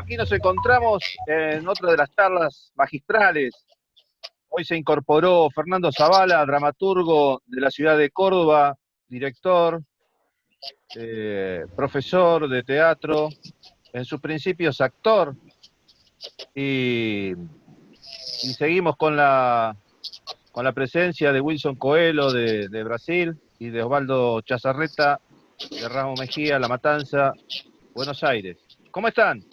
aquí nos encontramos en otra de las charlas magistrales. Hoy se incorporó Fernando Zavala, dramaturgo de la ciudad de Córdoba, director, profesor de teatro, en sus principios actor, y, y seguimos con la presencia de Wilson Coelho de Brasil y de Osvaldo Chazarreta de Ramos Mejía, La Matanza, Buenos Aires. ¿Cómo están?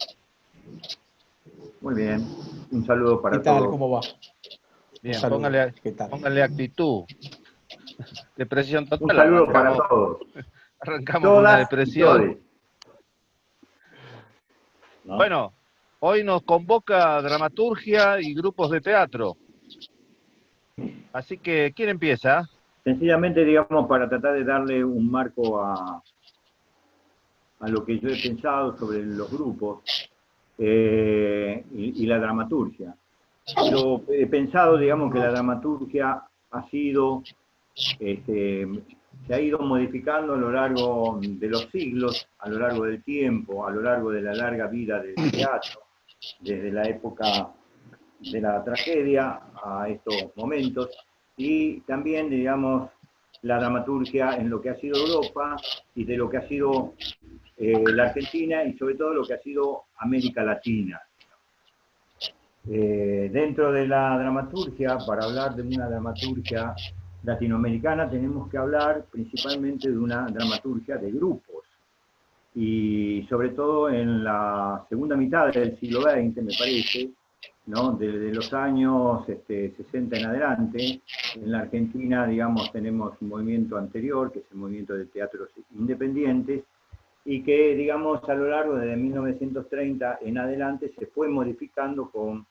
Muy bien, un saludo para ¿Qué tal? todos. ¿Cómo va? Bien, saludo. ¿Qué tal? pónganle actitud. Depresión Un total, saludo para todos. arrancamos con una Todas y depresión. todes. ¿No? Bueno, hoy nos convoca dramaturgia y grupos de teatro. Así que, ¿quién empieza? Sencillamente, digamos, para tratar de darle un marco a lo que yo he pensado sobre los grupos y la dramaturgia. Yo he pensado, digamos, que la dramaturgia ha sido, se ha ido modificando a lo largo de los siglos, a lo largo del tiempo, a lo largo de la larga vida del teatro, desde la época de la tragedia a estos momentos, y también, digamos, la dramaturgia en lo que ha sido Europa y de lo que ha sido la Argentina y sobre todo lo que ha sido América Latina. Dentro de la dramaturgia, para hablar de una dramaturgia latinoamericana, tenemos que hablar principalmente de una dramaturgia de grupos. Y sobre todo en la segunda mitad del siglo XX, me parece, ¿no? Desde los años 60 en adelante, en la Argentina, digamos, tenemos un movimiento anterior, que es el movimiento de teatros independientes, y que, digamos, a lo largo de 1930 en adelante se fue modificando con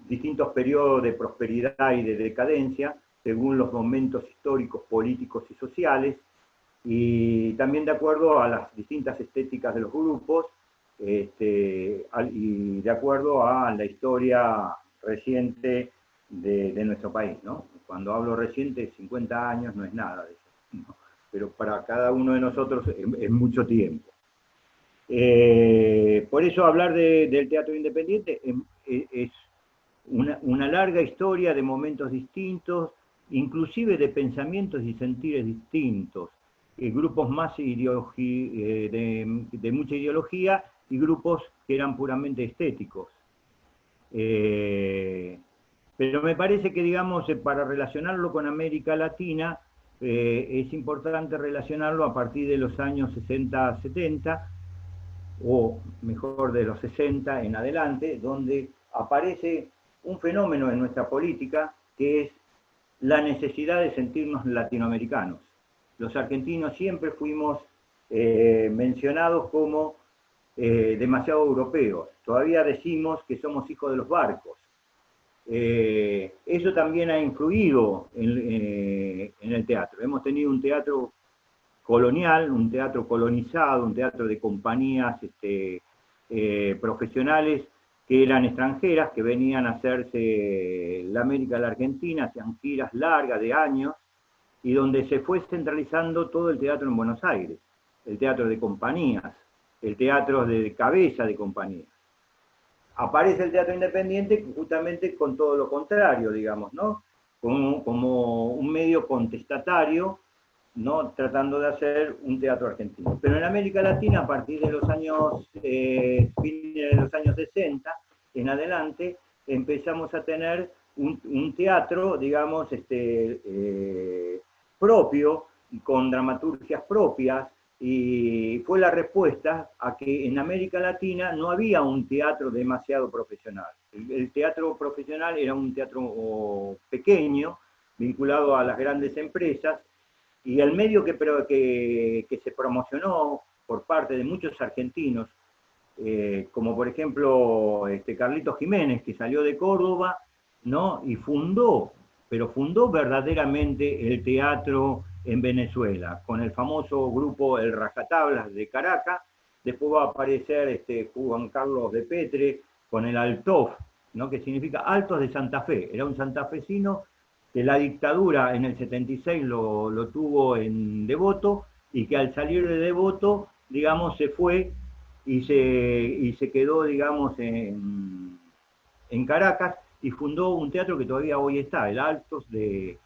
distintos periodos de prosperidad y de decadencia, según los momentos históricos, políticos y sociales, y también de acuerdo a las distintas estéticas de los grupos, y de acuerdo a la historia reciente de nuestro país, ¿no? Cuando hablo reciente, 50 años no es nada de eso, ¿no? Pero para cada uno de nosotros es mucho tiempo. Por eso hablar del teatro independiente es una larga historia de momentos distintos, inclusive de pensamientos y sentires distintos, grupos más de mucha ideología y grupos que eran puramente estéticos. Pero me parece que, digamos, para relacionarlo con América Latina, es importante relacionarlo a partir de los años 60-70, o mejor de los 60 en adelante, donde aparece un fenómeno en nuestra política que es la necesidad de sentirnos latinoamericanos. Los argentinos siempre fuimos mencionados como demasiado europeos. Todavía decimos que somos hijos de los barcos. Eso también ha influido en el teatro. Hemos tenido un teatro colonial, un teatro colonizado, un teatro de compañías profesionales que eran extranjeras, que venían a hacerse la América de la Argentina, hacían giras largas de años, y donde se fue centralizando todo el teatro en Buenos Aires, el teatro de compañías, el teatro de cabeza de compañías. Aparece el teatro independiente justamente con todo lo contrario, digamos, ¿no? Como un medio contestatario, ¿no? Tratando de hacer un teatro argentino. Pero en América Latina, a partir de los años, fines de los años 60 en adelante, empezamos a tener un teatro, digamos, propio, con dramaturgias propias, y fue la respuesta a que en América Latina no había un teatro demasiado profesional. El teatro profesional era un teatro pequeño, vinculado a las grandes empresas, y el medio que se promocionó por parte de muchos argentinos, como por ejemplo Carlitos Jiménez, que salió de Córdoba, ¿no? Y fundó verdaderamente el teatro en Venezuela, con el famoso grupo El Rajatablas de Caracas. Después va a aparecer Juan Carlos de Petre con el Altof, ¿no? Que significa Altos de Santa Fe. Era un santafesino que la dictadura en el 76 lo tuvo en Devoto, y que al salir de Devoto, digamos, se fue y se quedó, digamos, en Caracas y fundó un teatro que todavía hoy está, el Altos de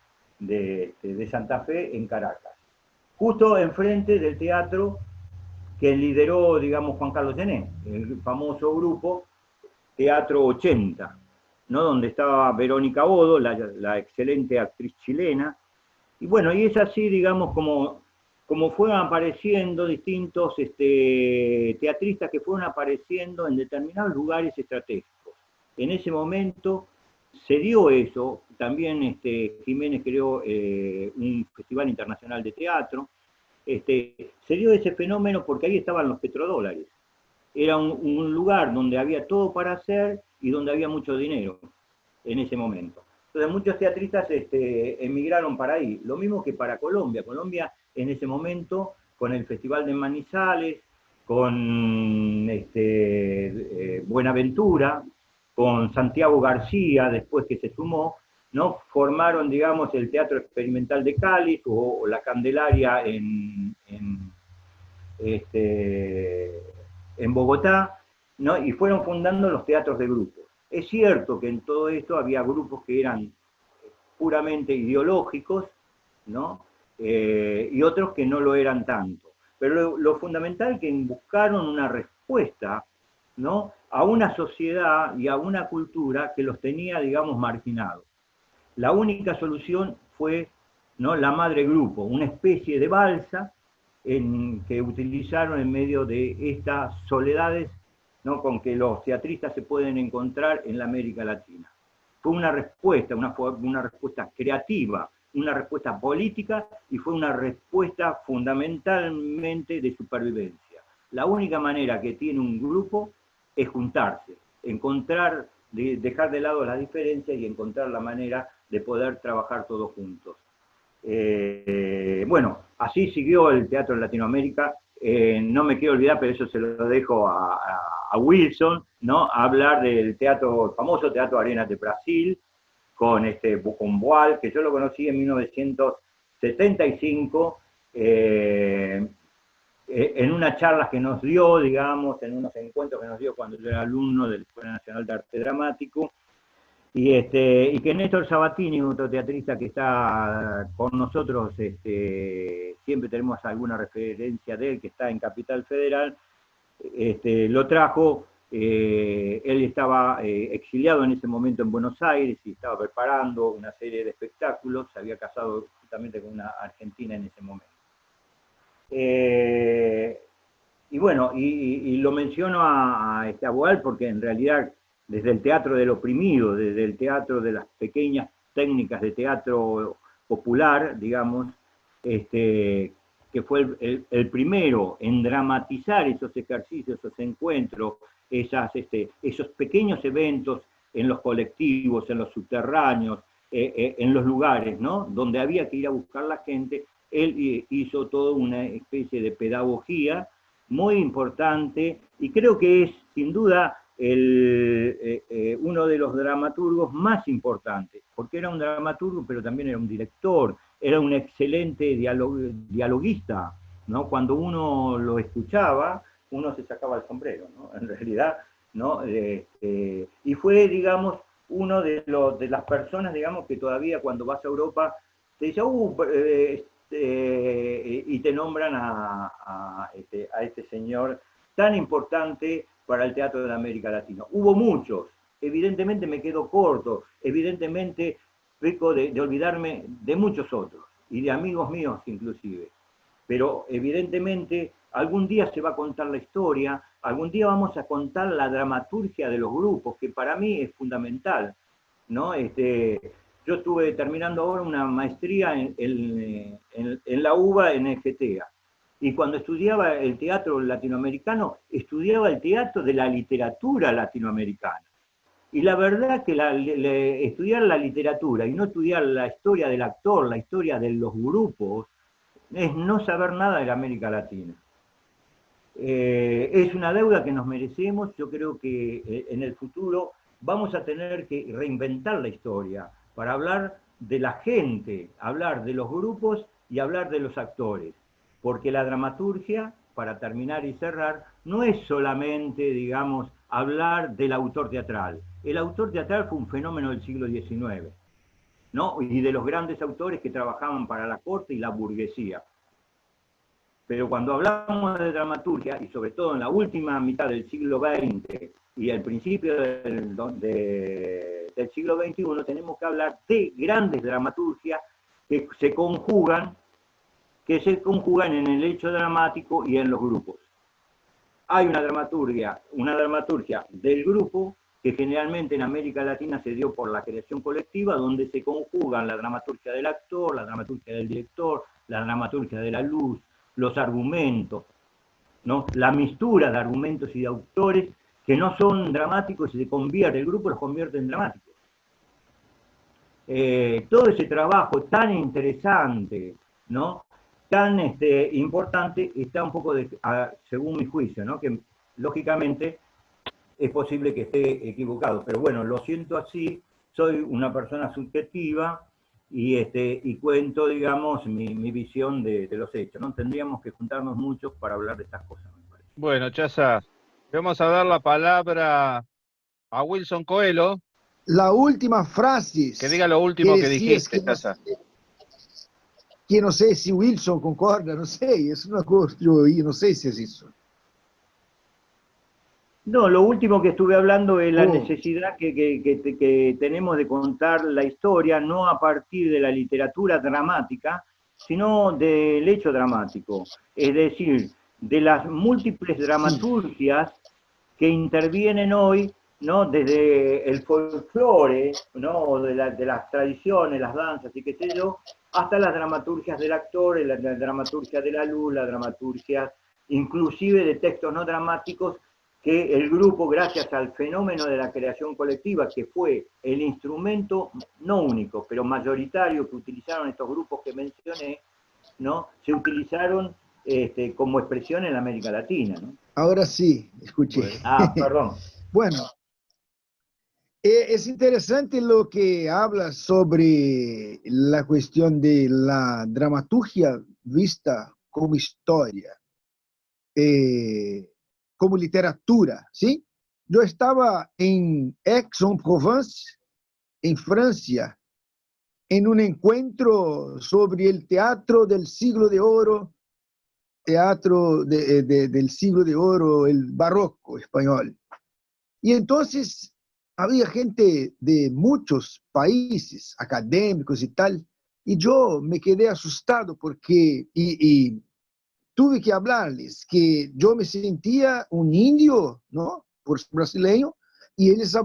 Santa Fe en Caracas. Justo enfrente del teatro que lideró, digamos, Juan Carlos Gené, el famoso grupo Teatro 80, ¿no? Donde estaba Verónica Bodo, la excelente actriz chilena. Y bueno, y es así, digamos, como fueron apareciendo distintos teatristas que fueron apareciendo en determinados lugares estratégicos. En ese momento se dio eso, también Jiménez creó un festival internacional de teatro, se dio ese fenómeno porque ahí estaban los petrodólares. Era un lugar donde había todo para hacer y donde había mucho dinero en ese momento. Entonces muchos teatristas emigraron para ahí, lo mismo que para Colombia. Colombia en ese momento, con el Festival de Manizales, con Buenaventura, con Santiago García, después que se sumó, ¿no? Formaron, digamos, el Teatro Experimental de Cali o la Candelaria en Bogotá, ¿no? Y fueron fundando los teatros de grupo. Es cierto que en todo esto había grupos que eran puramente ideológicos, ¿no? Y otros que no lo eran tanto. Pero lo fundamental es que buscaron una respuesta, ¿no? A una sociedad y a una cultura que los tenía, digamos, marginados. La única solución fue, ¿no?, la madre grupo, una especie de balsa que utilizaron en medio de estas soledades, ¿no?, con que los teatristas se pueden encontrar en la América Latina. Fue una respuesta creativa, una respuesta política y fue una respuesta fundamentalmente de supervivencia. La única manera que tiene un grupo es juntarse, encontrar, dejar de lado las diferencias y encontrar la manera de poder trabajar todos juntos. Bueno, así siguió el teatro en Latinoamérica. No me quiero olvidar, pero eso se lo dejo a Wilson, ¿no? A hablar del teatro, el famoso Teatro Arenas de Brasil, con Boal, que yo lo conocí en 1975, en unas charlas que nos dio, digamos, en unos encuentros que nos dio cuando yo era alumno de la Escuela Nacional de Arte Dramático, y que Néstor Sabatini, otro teatrista que está con nosotros, siempre tenemos alguna referencia de él, que está en Capital Federal, lo trajo. Él estaba exiliado en ese momento en Buenos Aires y estaba preparando una serie de espectáculos, se había casado justamente con una argentina en ese momento. Y bueno, y lo menciono a Boal porque en realidad desde el teatro del oprimido, desde el teatro de las pequeñas técnicas de teatro popular, digamos, que fue el primero en dramatizar esos ejercicios, esos encuentros, esos pequeños eventos en los colectivos, en los subterráneos, en los lugares, ¿no?, donde había que ir a buscar la gente. Él hizo toda una especie de pedagogía muy importante y creo que es sin duda uno de los dramaturgos más importantes, porque era un dramaturgo pero también era un director, era un excelente dialoguista, ¿no? Cuando uno lo escuchaba, uno se sacaba el sombrero, ¿no? En realidad, ¿no? Y fue, digamos, uno de las personas, digamos, que todavía cuando vas a Europa te dice, y te nombran a este señor tan importante para el teatro de América Latina. Hubo muchos, evidentemente me quedo corto, evidentemente peco de olvidarme de muchos otros, y de amigos míos inclusive, pero evidentemente algún día se va a contar la historia, algún día vamos a contar la dramaturgia de los grupos, que para mí es fundamental, ¿no? Yo estuve terminando ahora una maestría en la UBA en EGTEA. Y cuando estudiaba el teatro latinoamericano, estudiaba el teatro de la literatura latinoamericana. Y la verdad que estudiar la literatura y no estudiar la historia del actor, la historia de los grupos, es no saber nada de la América Latina. Es una deuda que nos merecemos. Yo creo que en el futuro vamos a tener que reinventar la historia para hablar de la gente, hablar de los grupos y hablar de los actores. Porque la dramaturgia, para terminar y cerrar, no es solamente, digamos, hablar del autor teatral. El autor teatral fue un fenómeno del siglo XIX, ¿no? Y de los grandes autores que trabajaban para la corte y la burguesía. Pero cuando hablamos de dramaturgia, y sobre todo en la última mitad del siglo XX y el principio del siglo XXI, tenemos que hablar de grandes dramaturgias que se conjugan en el hecho dramático y en los grupos. Hay una dramaturgia del grupo que generalmente en América Latina se dio por la creación colectiva, donde se conjugan la dramaturgia del actor, la dramaturgia del director, la dramaturgia de la luz, los argumentos, ¿no? La mistura de argumentos y de autores que no son dramáticos y el grupo los convierte en dramáticos. Todo ese trabajo tan interesante, ¿no? Tan importante, está un poco, según mi juicio, ¿no? Que lógicamente es posible que esté equivocado, pero bueno, lo siento así, soy una persona subjetiva y cuento, digamos, mi visión de los hechos, ¿no? Tendríamos que juntarnos muchos para hablar de estas cosas, me parece. Bueno, Chaza, vamos a dar la palabra a Wilson Coelho. La última frase. Que diga lo último que dijiste, Chaza. Que não sei se o Wilson concorda, não sei, isso não construí, não sei se é isso. No, lo último que estuve hablando es la necesidad que tenemos de contar la historia, no a partir de la literatura dramática, sino del hecho dramático. Es decir, de las múltiples dramaturgias que intervienen hoy, ¿no? Desde el folclore, ¿no? de las tradiciones, las danzas y qué sé yo, hasta las dramaturgias del actor, la dramaturgia de la luz, la dramaturgia inclusive de textos no dramáticos, que el grupo, gracias al fenómeno de la creación colectiva, que fue el instrumento no único, pero mayoritario que utilizaron estos grupos que mencioné, ¿no? Se utilizaron como expresión en América Latina, ¿no? Ahora sí, escuché. Perdón. Bueno, es interesante lo que habla sobre la cuestión de la dramaturgia vista como historia. Como literatura, ¿sí? Yo estaba en Aix-en-Provence, en Francia, en un encuentro sobre el teatro del siglo de oro, del siglo de oro, el barroco español. Y entonces había gente de muchos países, académicos y tal, y yo me quedé asustado porque, tuve que hablarles que yo me sentía un indio, ¿no? Por brasileño, y ellos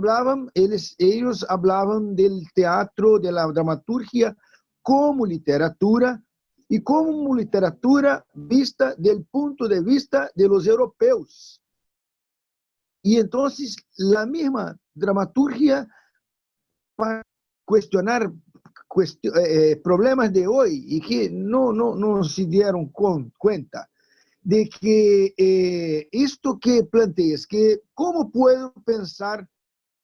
hablaban del teatro, de la dramaturgia como literatura, y como literatura vista del punto de vista de los europeos. Y entonces la misma dramaturgia para cuestionar problemas de hoy y que no se dieron cuenta de que esto que planteas, que cómo puedo pensar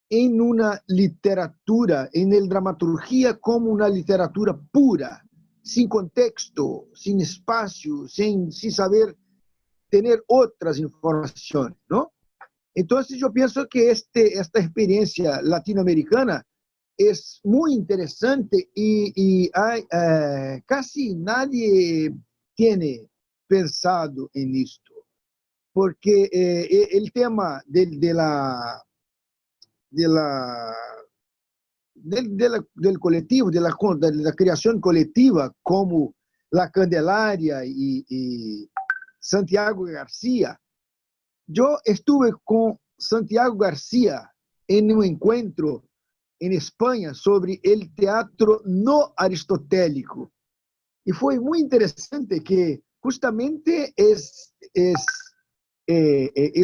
en una literatura, en el dramaturgia como una literatura pura, sin contexto, sin espacio, sin saber tener otras informaciones, ¿no? Entonces yo pienso que esta experiencia latinoamericana es muy interesante y casi nadie tiene pensado en esto, porque el tema del colectivo, de la creación colectiva, como La Candelaria y Santiago García. Yo estuve con Santiago García en un encuentro en España sobre el teatro no aristotélico. Y fue muy interesante que justamente es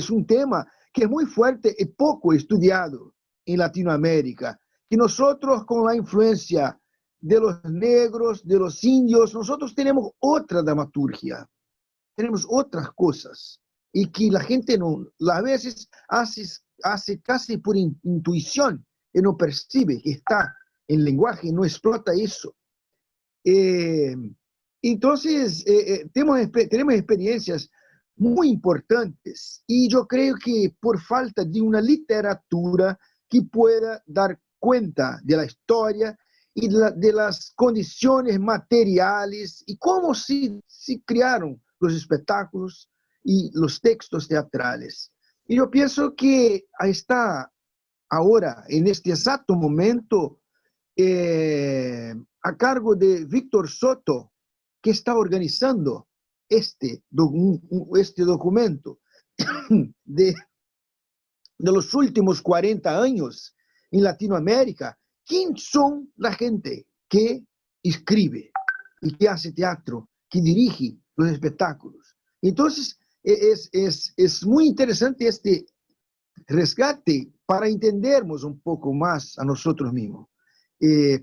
un tema que es muy fuerte y poco estudiado en Latinoamérica, que nosotros con la influencia de los negros, de los indios, nosotros tenemos otra dramaturgia, tenemos otras cosas, y que la gente a veces hace casi por intuición, y no percibe que está en el lenguaje, no explota eso. Entonces, tenemos experiencias muy importantes y yo creo que por falta de una literatura que pueda dar cuenta de la historia y de las condiciones materiales y cómo se crearon los espectáculos y los textos teatrales. Y yo pienso que está ahora, en este exacto momento, a cargo de Víctor Soto, que está organizando este documento de los últimos 40 años en Latinoamérica. ¿Quién son la gente que escribe y que hace teatro, que dirige los espectáculos? Entonces, es muy interesante este resgate para entendernos un poco más a nosotros mismos.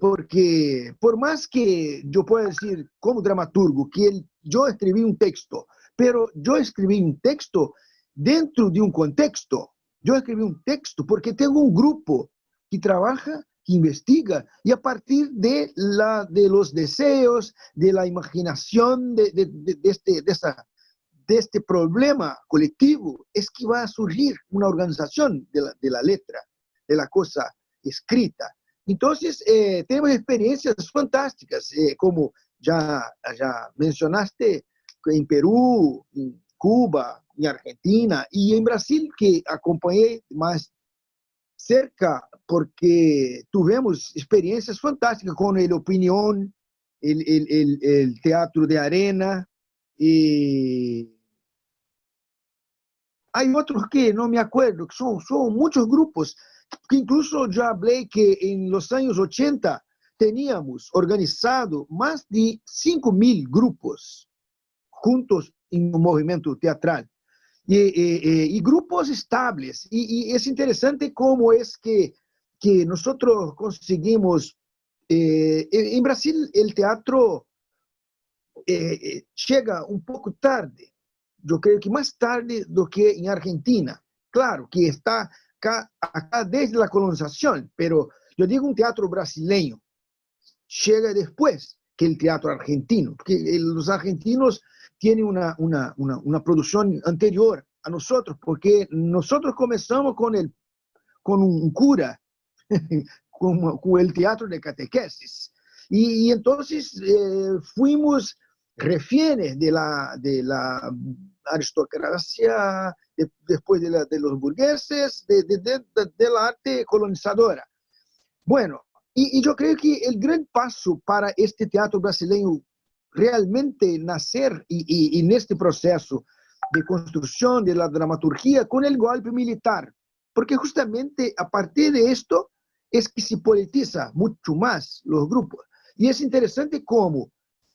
Porque por más que yo pueda decir como dramaturgo que yo escribí un texto, pero yo escribí un texto dentro de un contexto. Yo escribí un texto porque tengo un grupo que trabaja, que investiga, y a partir de los deseos, de la imaginación de este problema colectivo, es que va a surgir una organización de la letra, de la cosa escrita. Entonces, tenemos experiencias fantásticas, como ya mencionaste, en Perú, en Cuba, en Argentina y en Brasil, que acompañé más cerca porque tuvimos experiencias fantásticas con el Opinión, el Teatro de Arena, y hay otros que no me acuerdo, que son muchos grupos, que incluso ya hablé que en los años 80 teníamos organizado más de 5.000 grupos juntos en un movimiento teatral. Y grupos estables. Y es interesante cómo es que nosotros conseguimos, en Brasil el teatro llega un poco tarde, yo creo que más tarde do que en Argentina. Claro que está acá desde la colonización, pero yo digo un teatro brasileño llega después que el teatro argentino, porque los argentinos tienen una producción anterior a nosotros, porque nosotros comenzamos con un cura, con el teatro de catequesis. Y entonces fuimos refienes de la aristocracia, después de los burgueses, de la arte colonizadora. Bueno, y yo creo que el gran paso para este teatro brasileño realmente nacer y en este proceso de construcción de la dramaturgia con el golpe militar, porque justamente a partir de esto es que se politiza mucho más los grupos. Y es interesante cómo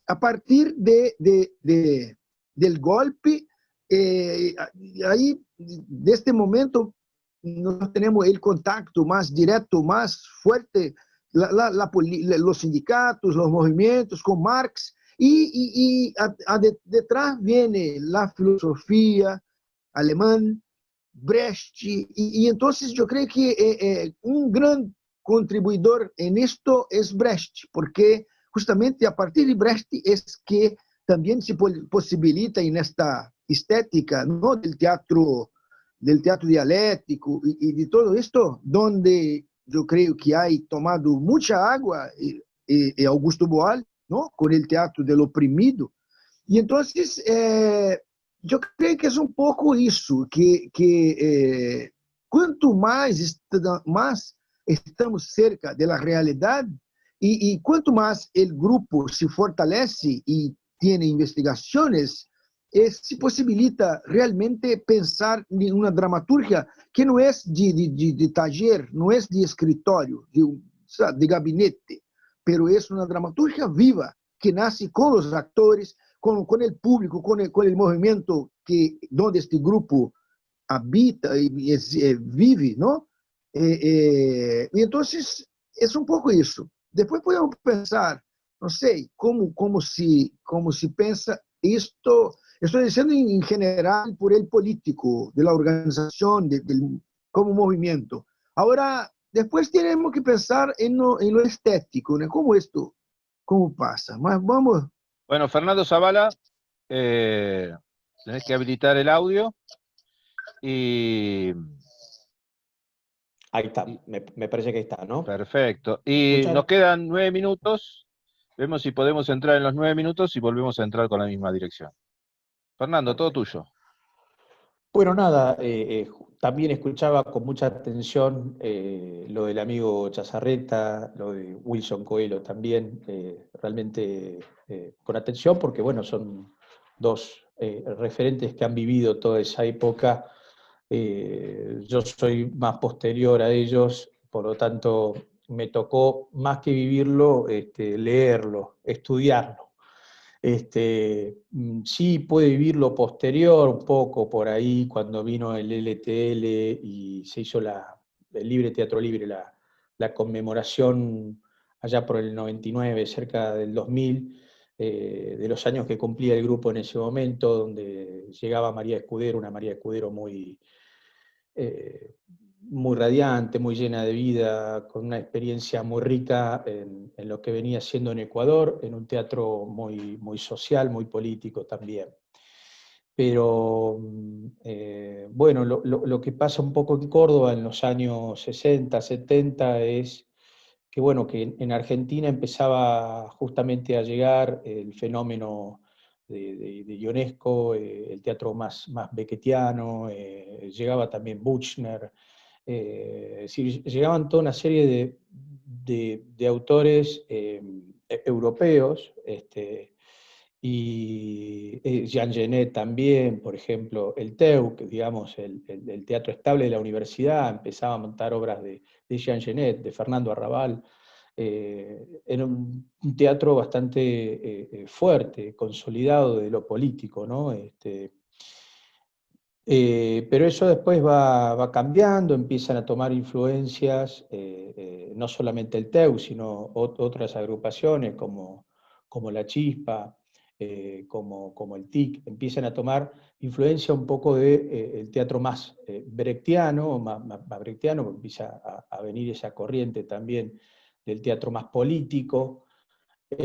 a partir del golpe, ahí, de este momento, nosotros tenemos el contacto más directo, más fuerte, los sindicatos, los movimientos con Marx, y detrás viene la filosofía alemán, Brecht, y entonces yo creo que un gran contribuidor en esto es Brecht, porque justamente a partir de Brecht es que también se posibilita en esta estética, ¿no?, del teatro dialéctico y de todo esto, donde yo creo que hay tomado mucha agua Augusto Boal, ¿no?, con el teatro del oprimido. Y entonces, yo creo que es un poco eso, que cuanto más estamos cerca de la realidad y cuanto más el grupo se fortalece y tiene investigaciones, se posibilita realmente pensar en una dramaturgia que no es de taller, no es de escritorio, de gabinete, pero es una dramaturgia viva que nace con los actores, con el público, con el movimiento donde este grupo habita y vive, ¿no? Y entonces es un poco eso. Después podemos pensar, no sé, cómo se piensa esto. Estoy diciendo en general por el político, de la organización, como movimiento. Ahora, después tenemos que pensar en lo estético, ¿no? ¿Cómo pasa? Mas vamos. Bueno, Fernando Zavala, eh, tenés que habilitar el audio y... Ahí está, me parece que ahí está, ¿no? Perfecto. ¿Me Y escuchan? nos quedan 9 minutos. Vemos si podemos entrar en los 9 minutos y volvemos a entrar con la misma dirección. Fernando, todo Perfecto. tuyo. Bueno, nada, también escuchaba con mucha atención lo del amigo Chazarreta, lo de Wilson Coelho también, realmente con atención porque, bueno, son dos referentes que han vivido toda esa época. Yo soy más posterior a ellos, por lo tanto me tocó más que vivirlo, leerlo, estudiarlo. Sí puede vivir lo posterior un poco por ahí, cuando vino el LTL y se hizo el Libre Teatro Libre, la conmemoración allá por el 99, cerca del 2000, de los años que cumplía el grupo en ese momento, donde llegaba María Escudero, una María Escudero eh, muy radiante, muy llena de vida, con una experiencia muy rica en lo que venía siendo en Ecuador, en un teatro muy, muy social, muy político también. Pero bueno, lo que pasa un poco en Córdoba en los años 60, 70 es que, bueno, que en Argentina empezaba justamente a llegar el fenómeno de Ionesco, el teatro más beckettiano, llegaba también Buchner, es decir, llegaban toda una serie de autores europeos, y Jean Genet también, por ejemplo, el TEUC, digamos, el Teatro Estable de la Universidad, empezaba a montar obras de Jean Genet, de Fernando Arrabal. Era un teatro bastante fuerte, consolidado de lo político, ¿no? Pero eso después va cambiando, empiezan a tomar influencias, no solamente el TEU, sino otras agrupaciones como La Chispa, como el TIC, empiezan a tomar influencia un poco del teatro más brechtiano, más brechtiano, porque empieza a venir esa corriente también del teatro más político. Y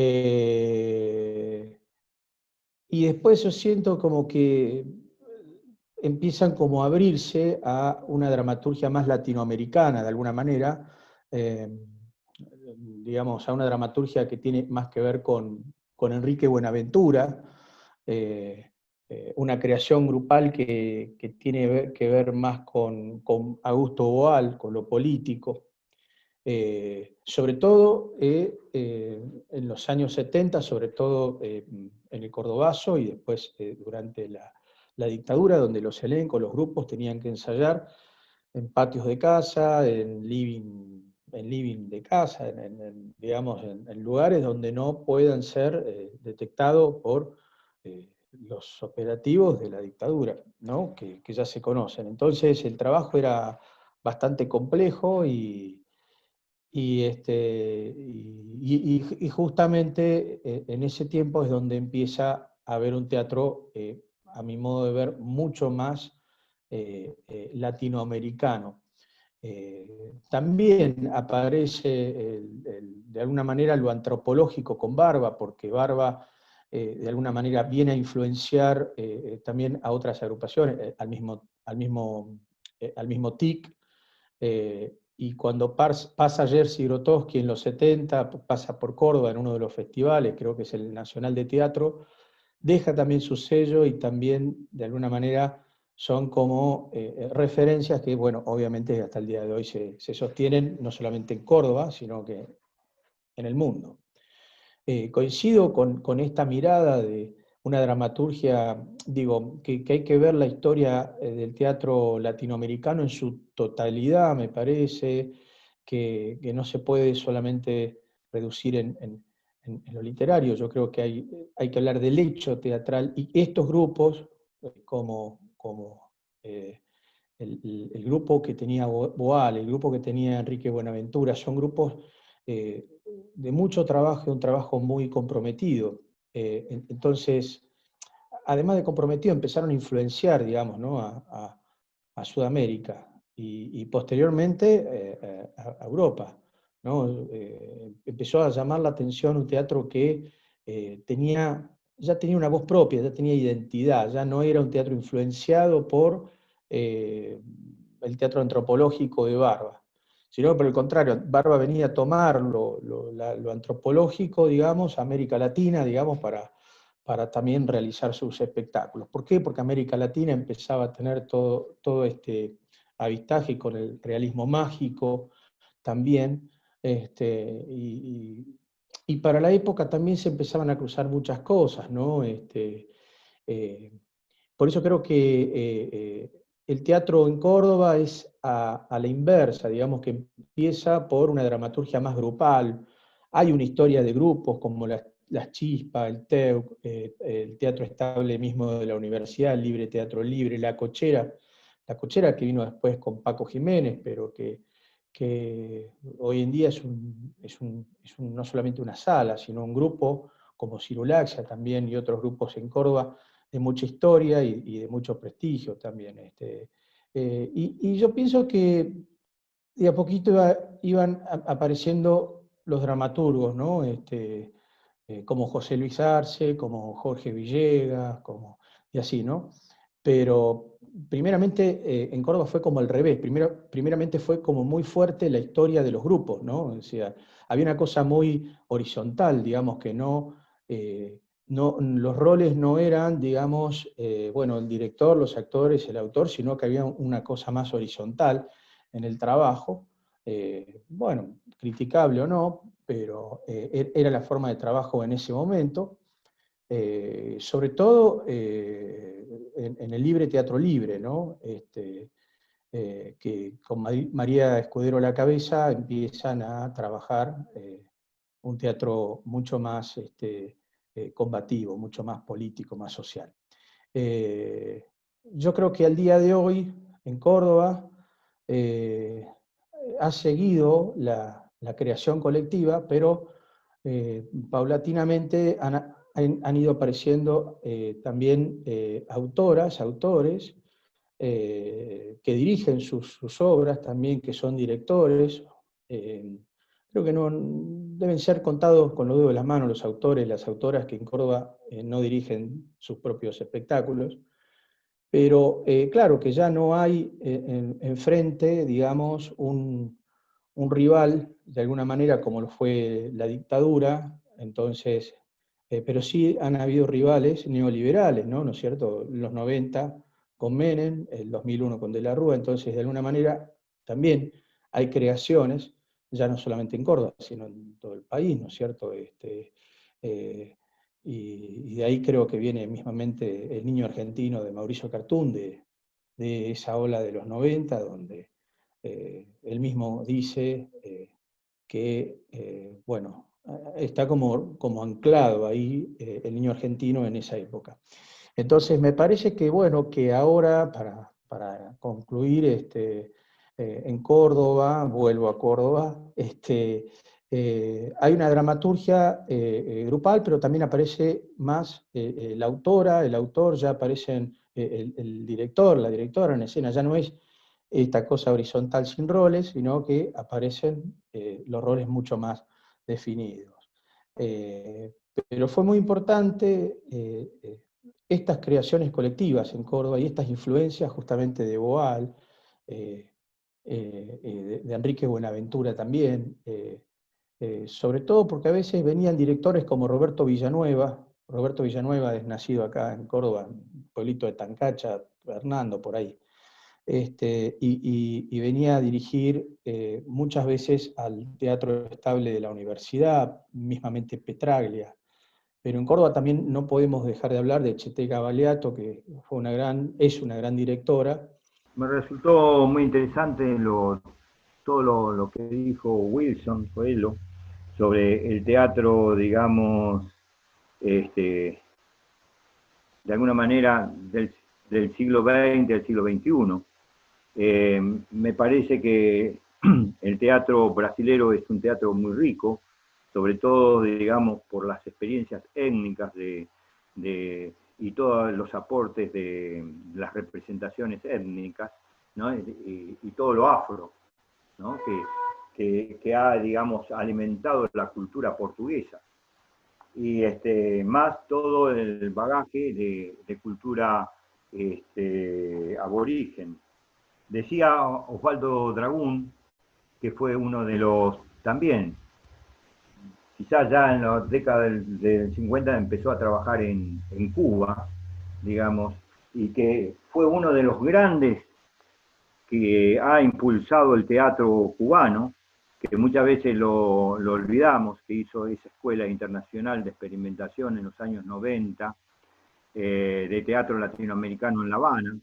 después yo siento como que empiezan como a abrirse a una dramaturgia más latinoamericana, de alguna manera, eh, digamos, a una dramaturgia que tiene más que ver con Enrique Buenaventura, una creación grupal que tiene que ver más con Augusto Boal, con lo político. Sobre todo en los años 70, sobre todo en el Cordobazo y después durante la dictadura, donde los elencos, los grupos tenían que ensayar en patios de casa, en living de casa, digamos, en lugares donde no puedan ser detectados por los operativos de la dictadura, ¿no? Que ya se conocen. Entonces el trabajo era bastante complejo y justamente en ese tiempo es donde empieza a haber un teatro, a mi modo de ver, mucho más latinoamericano. También aparece de alguna manera lo antropológico con Barba, porque Barba de alguna manera viene a influenciar también a otras agrupaciones, al mismo TIC, y cuando pasa Jerzy Grotowski en los 70, pasa por Córdoba en uno de los festivales, creo que es el Nacional de Teatro, deja también su sello y también de alguna manera son como referencias que, bueno, obviamente hasta el día de hoy se sostienen no solamente en Córdoba, sino que en el mundo. Coincido con esta mirada de una dramaturgia, digo, que hay que ver la historia del teatro latinoamericano en su totalidad, me parece, que no se puede solamente reducir en lo literario. Yo creo que hay que hablar del hecho teatral, y estos grupos, como el grupo que tenía Boal, el grupo que tenía Enrique Buenaventura, son grupos de mucho trabajo, un trabajo muy comprometido. Entonces, además de comprometido, empezaron a influenciar, digamos, ¿no? a Sudamérica y posteriormente a Europa, ¿no? Empezó a llamar la atención un teatro que tenía ya tenía una voz propia, ya tenía identidad, ya no era un teatro influenciado por el teatro antropológico de Barba, sino por el contrario, Barba venía a tomar lo antropológico, digamos, América Latina, digamos, para también realizar sus espectáculos. ¿Por qué? Porque América Latina empezaba a tener todo este avistaje con el realismo mágico también, y para la época también se empezaban a cruzar muchas cosas, ¿no? Por eso creo que el teatro en Córdoba es a la inversa, digamos que empieza por una dramaturgia más grupal. Hay una historia de grupos como las Chispas, el TEUC, el Teatro Estable mismo de la Universidad, el Libre Teatro Libre, La Cochera que vino después con Paco Jiménez, pero que hoy en día no solamente una sala, sino un grupo como Cirulaxia también y otros grupos en Córdoba de mucha historia y de mucho prestigio también. Y yo pienso que de a poquito iban apareciendo los dramaturgos, ¿no? Como José Luis Arce, como Jorge Villegas, y así, ¿no? Pero primeramente en Córdoba fue como al revés, primeramente fue como muy fuerte la historia de los grupos, ¿no? O sea, había una cosa muy horizontal, digamos, que los roles no eran, digamos, bueno, el director, los actores, el autor, sino que había una cosa más horizontal en el trabajo, bueno, criticable o no, pero era la forma de trabajo en ese momento, sobre todo en el libre teatro libre, ¿no? Que con María Escudero a la cabeza empiezan a trabajar un teatro mucho más combativo, mucho más político, más social. Yo creo que al día de hoy, en Córdoba, ha seguido la creación colectiva, pero paulatinamente han ido apareciendo también autoras, autores, que dirigen sus obras también, que son directores. Creo que no deben ser contados con los dedos de las manos los autores, las autoras que en Córdoba no dirigen sus propios espectáculos. Pero claro que ya no hay enfrente, digamos, un rival, de alguna manera, como lo fue la dictadura, entonces, pero sí han habido rivales neoliberales, ¿no? ¿No es cierto? Los 90 con Menem, el 2001 con De la Rúa, entonces, de alguna manera, también hay creaciones, ya no solamente en Córdoba, sino en todo el país, ¿no es cierto? Eh, y de ahí creo que viene mismamente El Niño Argentino de Mauricio Cartún, de esa ola de los 90, donde él mismo dice que, bueno, está como anclado ahí el niño argentino en esa época. Entonces me parece que, bueno, que ahora, para concluir, en Córdoba, vuelvo a Córdoba, hay una dramaturgia grupal, pero también aparece más la autora, el autor, ya aparecen el director, la directora en escena, ya no es esta cosa horizontal sin roles, sino que aparecen los roles mucho más definidos. Pero fue muy importante estas creaciones colectivas en Córdoba y estas influencias justamente de Boal, de Enrique Buenaventura también, sobre todo porque a veces venían directores como Roberto Villanueva es nacido acá en Córdoba, un pueblito de Tancacha, Hernando, por ahí, y venía a dirigir muchas veces al Teatro Estable de la Universidad, mismamente Petraglia. Pero en Córdoba también no podemos dejar de hablar de Cheteca Baleato, que es una gran directora. Me resultó muy interesante todo lo que dijo Wilson Coelho sobre el teatro, digamos, de alguna manera del siglo XX al siglo XXI. Me parece que el teatro brasilero es un teatro muy rico, sobre todo, digamos, por las experiencias étnicas y todos los aportes de las representaciones étnicas, ¿no? y todo lo afro, ¿no? que ha, digamos, alimentado la cultura portuguesa. y más todo el bagaje de cultura aborigen. Decía Osvaldo Dragún, que fue uno de los, también, quizás ya en la década del 50 empezó a trabajar en Cuba, digamos, y que fue uno de los grandes que ha impulsado el teatro cubano, que muchas veces lo olvidamos, que hizo esa escuela internacional de experimentación en los años 90, de teatro latinoamericano en La Habana,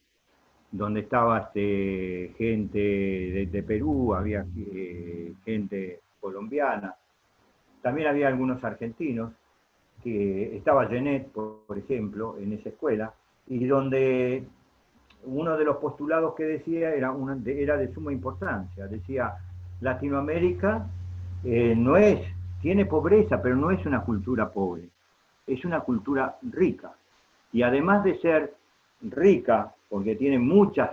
donde estaba gente de Perú, había gente colombiana, también había algunos argentinos, que estaba Genet, por ejemplo, en esa escuela, y donde uno de los postulados que decía era de suma importancia. Decía, Latinoamérica tiene pobreza, pero no es una cultura pobre, es una cultura rica. Y además de ser rica, porque tiene muchos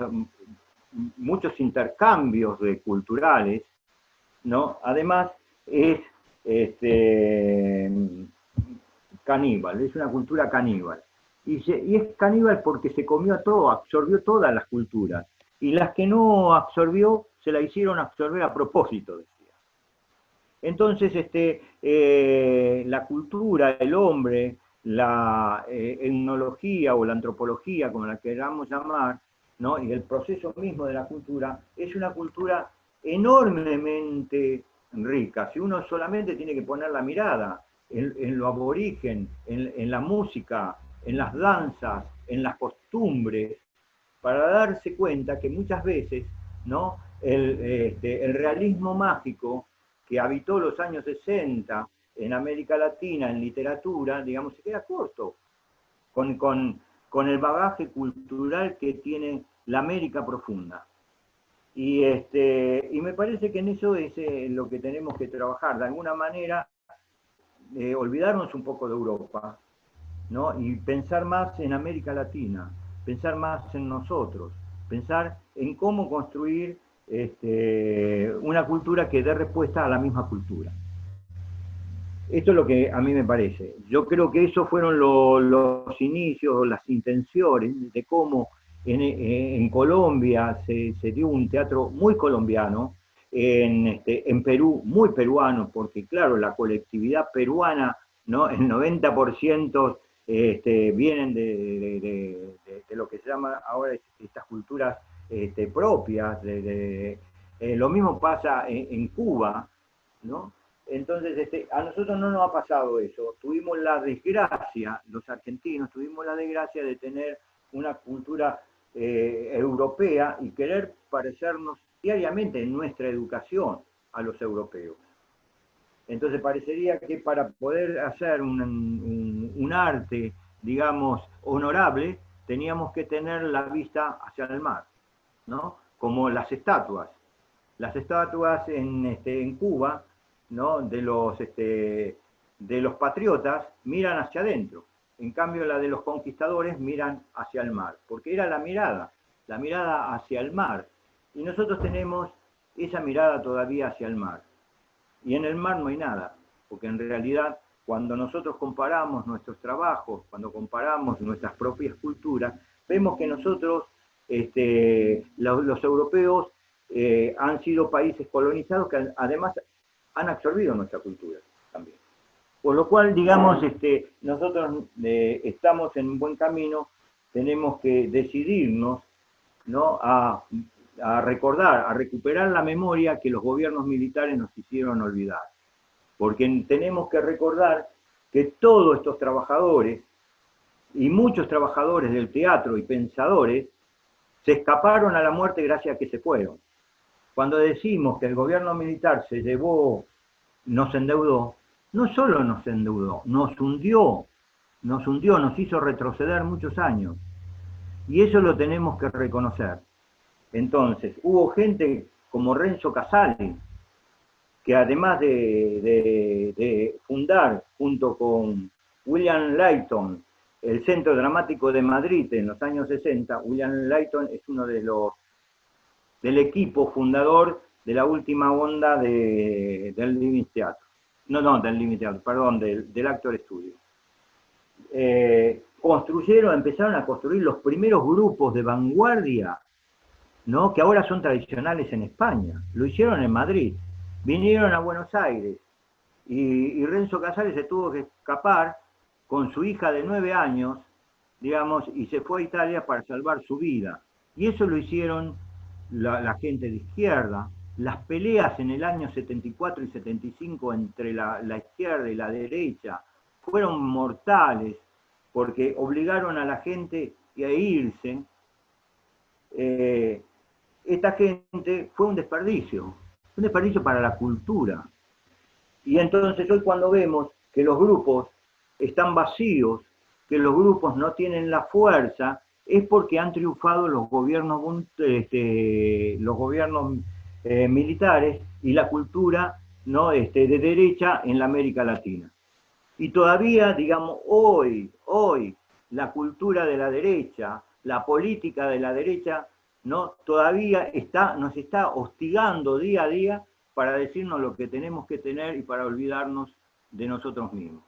intercambios culturales, ¿no? Además es caníbal, es una cultura caníbal. Y es caníbal porque se comió todo, absorbió todas las culturas. Y las que no absorbió, se la hicieron absorber a propósito, decía. Entonces, la cultura, el hombre, la etnología o la antropología, como la queramos llamar, ¿no? Y el proceso mismo de la cultura, es una cultura enormemente rica. Si uno solamente tiene que poner la mirada en lo aborigen, en la música, en las danzas, en las costumbres, para darse cuenta que muchas veces, ¿no? El realismo mágico que habitó los años 60 en América Latina, en literatura, digamos, se queda corto con el bagaje cultural que tiene la América profunda. Y me parece que en eso es lo que tenemos que trabajar, de alguna manera, olvidarnos un poco de Europa, ¿no? Y pensar más en América Latina, pensar más en nosotros, pensar en cómo construir una cultura que dé respuesta a la misma cultura. Esto es lo que a mí me parece. Yo creo que esos fueron los inicios, las intenciones de cómo en Colombia se dio un teatro muy colombiano, en Perú muy peruano, porque claro, la colectividad peruana, ¿no? El 90% vienen de lo que se llama ahora estas culturas propias. Lo mismo pasa en Cuba, ¿no? Entonces, a nosotros no nos ha pasado eso. Tuvimos la desgracia, los argentinos tuvimos la desgracia de tener una cultura europea y querer parecernos diariamente en nuestra educación a los europeos. Entonces parecería que para poder hacer un arte, digamos, honorable, teníamos que tener la vista hacia el mar, ¿no? Como las estatuas. Las estatuas en Cuba, ¿no? de los patriotas miran hacia adentro. En cambio, la de los conquistadores miran hacia el mar, porque era la mirada hacia el mar. Y nosotros tenemos esa mirada todavía hacia el mar. Y en el mar no hay nada, porque en realidad cuando nosotros comparamos nuestros trabajos, cuando comparamos nuestras propias culturas, vemos que nosotros, los europeos, han sido países colonizados que además han absorbido nuestra cultura también. Por lo cual, digamos, nosotros estamos en un buen camino, tenemos que decidirnos, ¿no? a recordar, a recuperar la memoria que los gobiernos militares nos hicieron olvidar. Porque tenemos que recordar que todos estos trabajadores, y muchos trabajadores del teatro y pensadores, se escaparon a la muerte gracias a que se fueron. Cuando decimos que el gobierno militar se llevó, nos endeudó, no solo nos endeudó, nos hundió, nos hizo retroceder muchos años. Y eso lo tenemos que reconocer. Entonces, hubo gente como Renzo Casale, que además de fundar, junto con William Layton, el Centro Dramático de Madrid en los años 60, William Layton es uno del equipo fundador de la última onda del Living Theatre. no, del Limited, perdón, del Actor Studio. Empezaron a construir los primeros grupos de vanguardia, ¿no? Que ahora son tradicionales en España. Lo hicieron en Madrid. Vinieron a Buenos Aires y Renzo Casares se tuvo que escapar con su hija de 9 años, digamos, y se fue a Italia para salvar su vida. Y eso lo hicieron la gente de izquierda. Las peleas en el año 74 y 75 entre la izquierda y la derecha fueron mortales, porque obligaron a la gente a irse. Esta gente fue un desperdicio para la cultura. Y entonces hoy cuando vemos que los grupos están vacíos, que los grupos no tienen la fuerza, es porque han triunfado los gobiernos militares y la cultura, ¿no? de derecha en la América Latina. Y todavía, digamos, hoy, la cultura de la derecha, la política de la derecha, ¿no? Todavía nos está hostigando día a día para decirnos lo que tenemos que tener y para olvidarnos de nosotros mismos.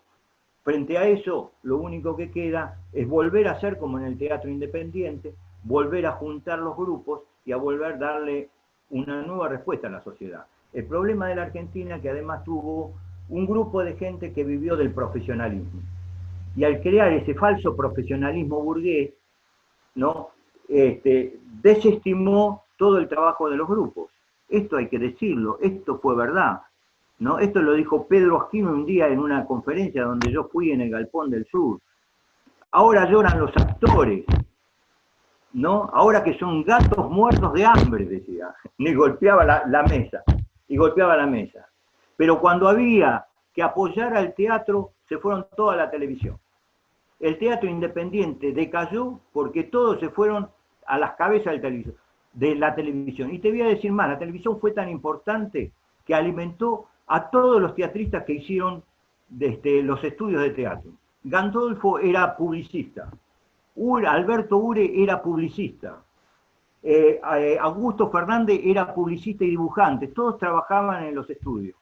Frente a eso, lo único que queda es volver a hacer como en el teatro independiente, volver a juntar los grupos y a volver a darle una nueva respuesta a la sociedad. El problema de la Argentina es que además tuvo un grupo de gente que vivió del profesionalismo. Y al crear ese falso profesionalismo burgués, ¿no? Desestimó todo el trabajo de los grupos. Esto hay que decirlo, esto fue verdad, ¿no? Esto lo dijo Pedro Asquino un día en una conferencia donde yo fui en el Galpón del Sur. Ahora lloran los actores, ¿no? Ahora que son gatos muertos de hambre, decía. Y golpeaba la mesa, Pero cuando había que apoyar al teatro, se fueron toda la televisión. El teatro independiente decayó porque todos se fueron a las cabezas de la televisión. Y te voy a decir más, la televisión fue tan importante que alimentó a todos los teatristas que hicieron los estudios de teatro. Gandolfo era publicista, Alberto Ure era publicista, Augusto Fernández era publicista y dibujante, todos trabajaban en los estudios,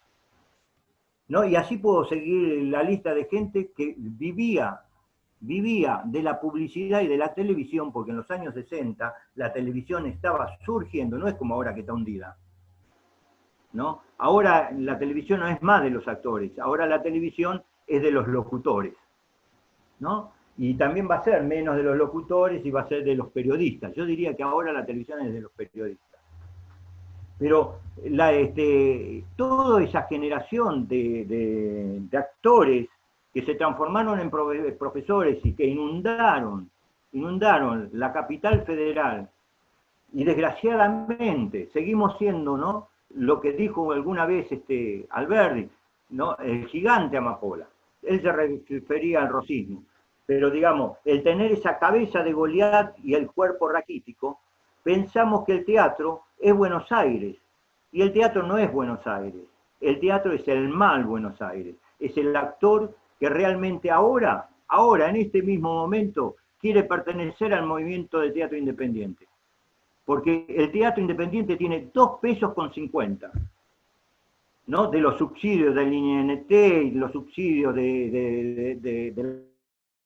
¿no? Y así puedo seguir la lista de gente que vivía de la publicidad y de la televisión, porque en los años 60 la televisión estaba surgiendo, no es como ahora que está hundida, ¿no? Ahora la televisión no es más de los actores, ahora la televisión es de los locutores, ¿no? Y también va a ser menos de los locutores y va a ser de los periodistas. Yo diría que ahora la televisión es de los periodistas. Pero toda esa generación de actores que se transformaron en profesores y que inundaron la capital federal, y desgraciadamente seguimos siendo, ¿no?, lo que dijo alguna vez Alberdi, ¿no?, el gigante Amapola. Él se refería al rosismo, pero digamos, el tener esa cabeza de Goliat y el cuerpo raquítico, pensamos que el teatro es Buenos Aires, y el teatro no es Buenos Aires, el teatro es el mal Buenos Aires, es el actor que realmente ahora, en este mismo momento, quiere pertenecer al movimiento de teatro independiente. Porque el teatro independiente tiene 2,50 pesos, ¿no?, de los subsidios del INT y los subsidios de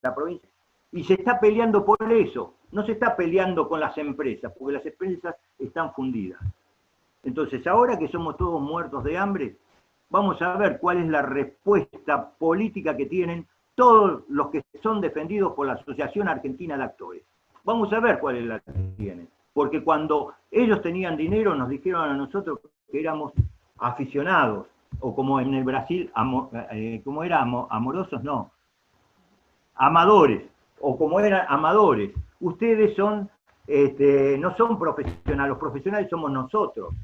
la provincia. Y se está peleando por eso, no se está peleando con las empresas, porque las empresas están fundidas. Entonces, ahora que somos todos muertos de hambre, vamos a ver cuál es la respuesta política que tienen todos los que son defendidos por la Asociación Argentina de Actores. Vamos a ver cuál es la que tienen. Porque cuando ellos tenían dinero nos dijeron a nosotros que éramos aficionados, o como en el Brasil, ¿cómo era? Amorosos, no. Amadores, o como eran amadores. Ustedes no son profesionales, los profesionales somos nosotros.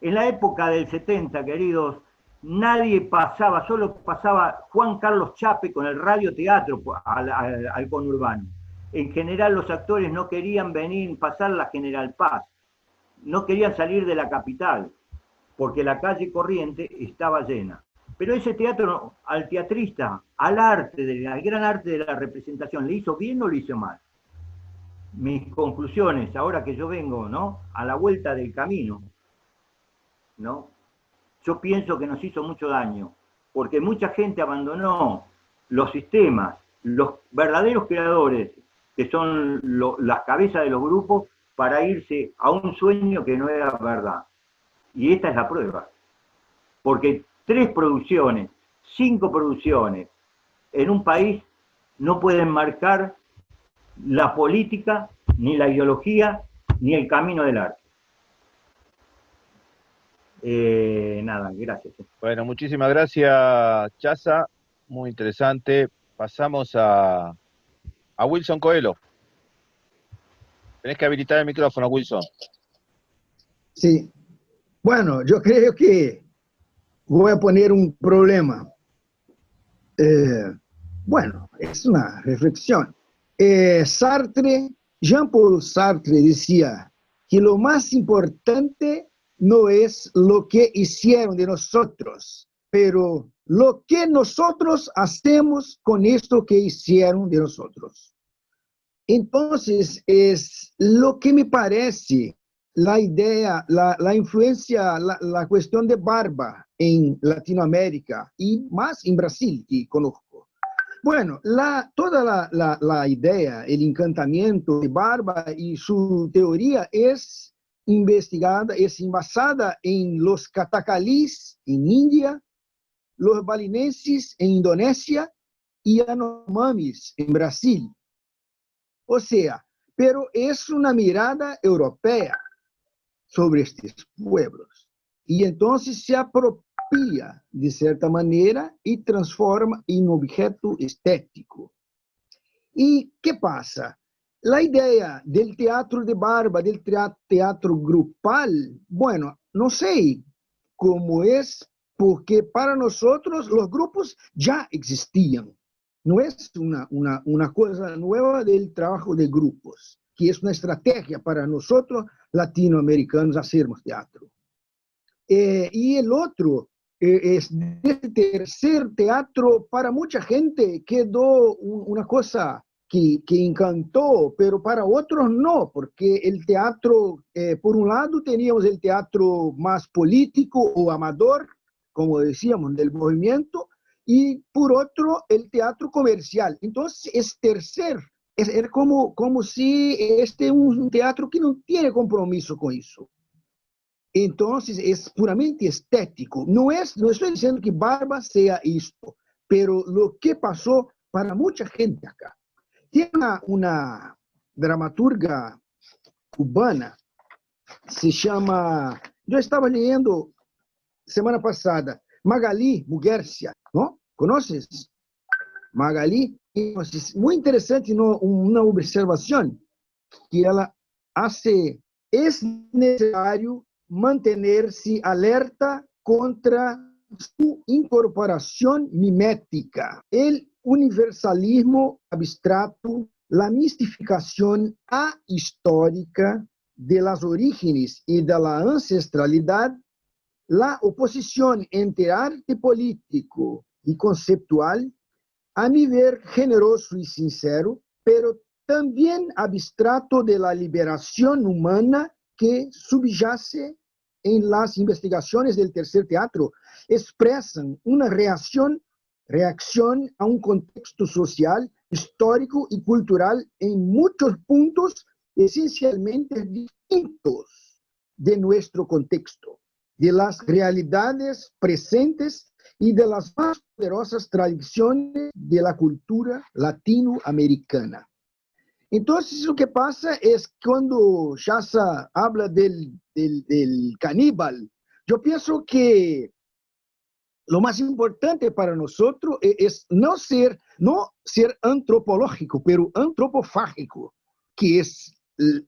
En la época del 70, queridos, nadie pasaba, solo pasaba Juan Carlos Chape con el radioteatro al conurbano. En general los actores no querían pasar la General Paz, no querían salir de la capital, porque la calle Corriente estaba llena. Pero ese teatro, al teatrista, al gran arte de la representación, ¿le hizo bien o le hizo mal? Mis conclusiones, ahora que yo vengo, ¿no?, a la vuelta del camino, ¿no?, yo pienso que nos hizo mucho daño, porque mucha gente abandonó los sistemas, los verdaderos creadores, que son las cabezas de los grupos, para irse a un sueño que no era verdad. Y esta es la prueba. Porque 3 producciones, 5 producciones en un país no pueden marcar la política, ni la ideología, ni el camino del arte. Nada, gracias. Bueno, muchísimas gracias, Chaza. Muy interesante. Pasamos a Wilson Coelho. Tenés que habilitar el micrófono, Wilson. Sí. Bueno, yo creo que voy a poner un problema. Bueno, es una reflexión. Sartre, Jean-Paul Sartre decía que lo más importante no es lo que hicieron de nosotros, pero lo que nosotros hacemos con esto que hicieron de nosotros. Entonces, es lo que me parece la idea, la influencia, la cuestión de Barba en Latinoamérica y más en Brasil, que conozco. Bueno, toda la idea, el encantamiento de Barba y su teoría es investigada, es basada en los catacalís en India, los balinenses en Indonesia y Yanomamis en Brasil. O sea, pero es una mirada europea sobre estos pueblos. Y entonces se apropia de cierta manera y transforma en objeto estético. ¿Y qué pasa? La idea del teatro de Barba, del teatro grupal, bueno, no sé cómo es, porque para nosotros los grupos ya existían. No es una cosa nueva del trabajo de grupos, que es una estrategia para nosotros latinoamericanos hacermos teatro. Y el otro es el tercer teatro, para mucha gente quedó una cosa que encantó, pero para otros no, porque el teatro, por un lado teníamos el teatro más político o amador, como decíamos, del movimiento, y por otro el teatro comercial. Entonces es tercer, es como si este es un teatro que no tiene compromiso con eso. Entonces es puramente estético. No estoy diciendo que Barba sea esto, pero lo que pasó para mucha gente acá. Tiene una dramaturga cubana, se llama, yo estaba leyendo semana pasada, Magali Muguercia, ¿no? ¿Conoces? Magali, entonces, muy interesante, ¿no? Una observación que ella hace, es necesario mantenerse alerta contra su incorporación mimética, el universalismo abstracto, la mistificación ahistórica de las orígenes y de la ancestralidad, la oposición entre arte político y conceptual, a mi ver generoso y sincero, pero también abstracto de la liberación humana que subyace en las investigaciones del tercer teatro, expresan una reacción a un contexto social, histórico y cultural en muchos puntos esencialmente distintos de nuestro contexto, de las realidades presentes y de las más poderosas tradiciones de la cultura latinoamericana. Entonces, lo que pasa es cuando Chaza habla del caníbal, yo pienso que lo más importante para nosotros es no ser antropológico, pero antropofágico, que es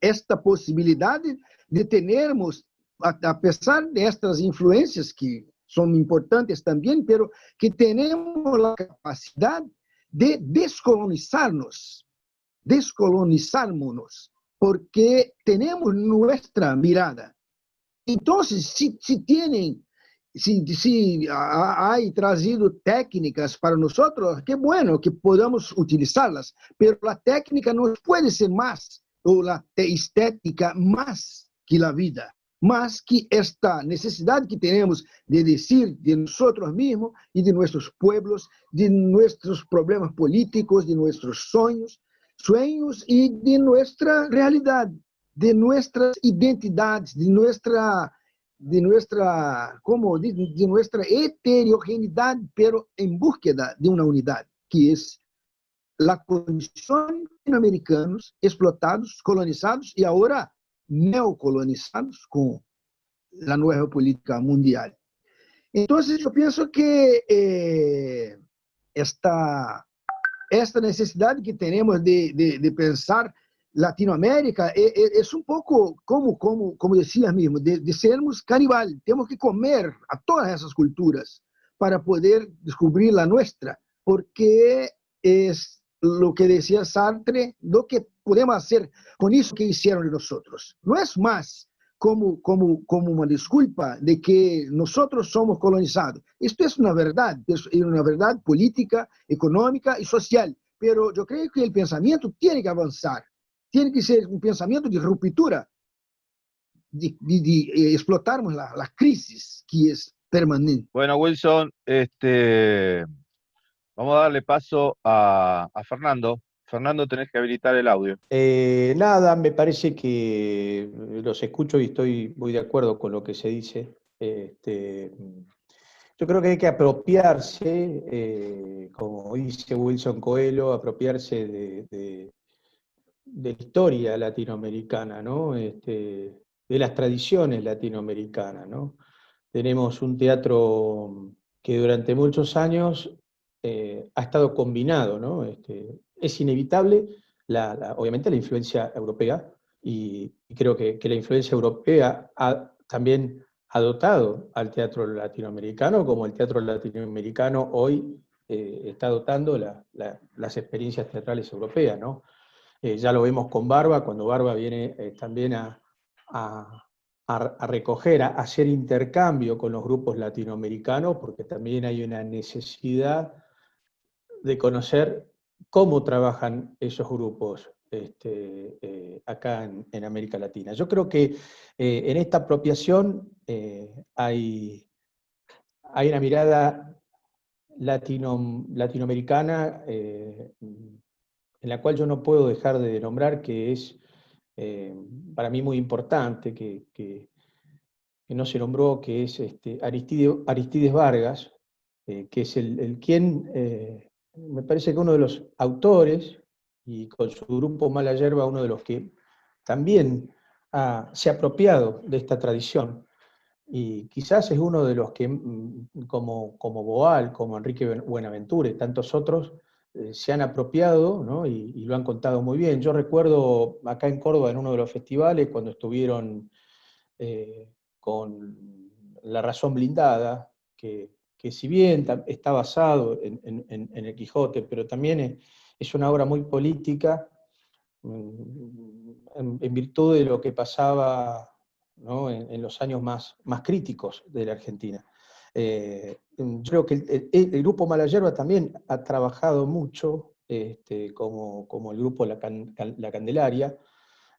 esta posibilidad de tenermos, a pesar de estas influencias que son importantes también, pero que tenemos la capacidad de descolonizarnos, porque tenemos nuestra mirada. Entonces, si hay trazido técnicas para nosotros, qué bueno que podamos utilizarlas, pero la técnica no puede ser más, o la estética más que la vida, más que esta necesidad que tenemos de decir de nosotros mismos y de nuestros pueblos, de nuestros problemas políticos, de nuestros sueños y de nuestra realidad, de nuestras identidades, de nuestra heterogeneidad, pero en búsqueda de una unidad, que es la condición de latinoamericanos explotados, colonizados y ahora neocolonizados con la nueva política mundial. Entonces yo pienso que esta necesidad que tenemos de pensar Latinoamérica es un poco, como decías mismo, de sermos canibal. Tenemos que comer a todas esas culturas para poder descubrir la nuestra, porque es lo que decía Sartre, lo que podemos hacer con eso que hicieron nosotros. No es más como una disculpa de que nosotros somos colonizados. Esto es una verdad política, económica y social, pero yo creo que el pensamiento tiene que avanzar, tiene que ser un pensamiento de ruptura, de explotarmos la crisis que es permanente. Bueno, Wilson, vamos a darle paso a Fernando. Fernando, tenés que habilitar el audio. Nada, me parece que los escucho y estoy muy de acuerdo con lo que se dice. Yo creo que hay que apropiarse, como dice Wilson Coelho, apropiarse de la historia latinoamericana, ¿no? De las tradiciones latinoamericanas, ¿no? Tenemos un teatro que durante muchos años ha estado combinado, ¿no? Es inevitable, obviamente, la influencia europea, y creo que la influencia europea también ha dotado al teatro latinoamericano, como el teatro latinoamericano hoy está dotando las experiencias teatrales europeas, ¿no? Ya lo vemos con Barba, cuando Barba viene también a recoger, a hacer intercambio con los grupos latinoamericanos, porque también hay una necesidad de conocer cómo trabajan esos grupos acá en América Latina. Yo creo que en esta apropiación hay una mirada latinoamericana en la cual yo no puedo dejar de nombrar, que es para mí muy importante, que no se nombró, que es Aristides Vargas, que es quien, me parece que uno de los autores, y con su grupo Mala Yerba, uno de los que también se ha apropiado de esta tradición, y quizás es uno de los que, como Boal, como Enrique Buenaventura y tantos otros, se han apropiado, ¿no? y lo han contado muy bien. Yo recuerdo acá en Córdoba, en uno de los festivales, cuando estuvieron con La Razón Blindada, que si bien está basado en el Quijote, pero también es una obra muy política, en virtud de lo que pasaba, ¿no? en los años más críticos de la Argentina. Yo creo que el grupo Mala Yerba también ha trabajado mucho, como el grupo La Candelaria,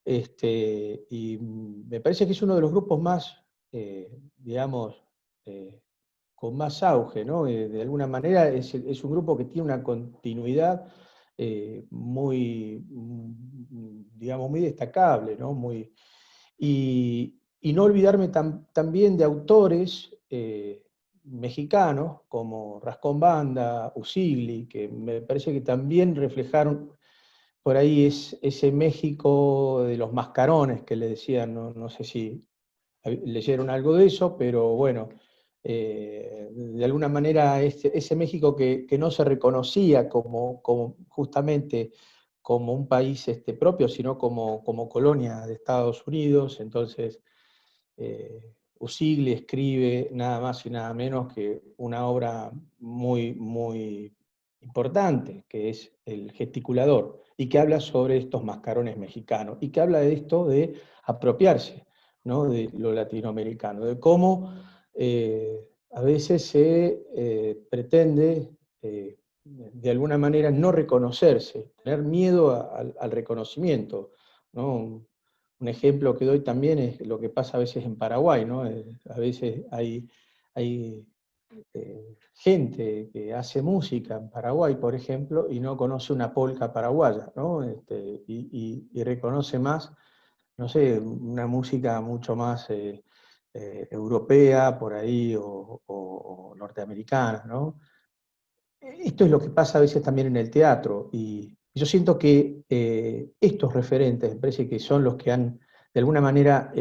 y me parece que es uno de los grupos más, digamos, con más auge, ¿no? De alguna manera es un grupo que tiene una continuidad muy, digamos, muy destacable, ¿no? Y no olvidarme también de autores mexicanos como Rascón Banda, Usigli, que me parece que también reflejaron por ahí ese México de los mascarones que le decían, no sé si leyeron algo de eso, pero bueno, de alguna manera ese México que no se reconocía como justamente como un país propio, sino como colonia de Estados Unidos. Entonces Usigli escribe nada más y nada menos que una obra muy, muy importante, que es El Gesticulador, y que habla sobre estos mascarones mexicanos, y que habla de esto de apropiarse, ¿no? de lo latinoamericano, de cómo a veces se pretende de alguna manera no reconocerse, tener miedo al reconocimiento, ¿no? un ejemplo que doy también es lo que pasa a veces en Paraguay, ¿no? A veces hay gente que hace música en Paraguay, por ejemplo, y no conoce una polca paraguaya, ¿no? Y reconoce más, no sé, una música mucho más europea por ahí o norteamericana, ¿no? Esto es lo que pasa a veces también en el teatro, y yo siento que estos referentes, me parece que son los que han, de alguna manera,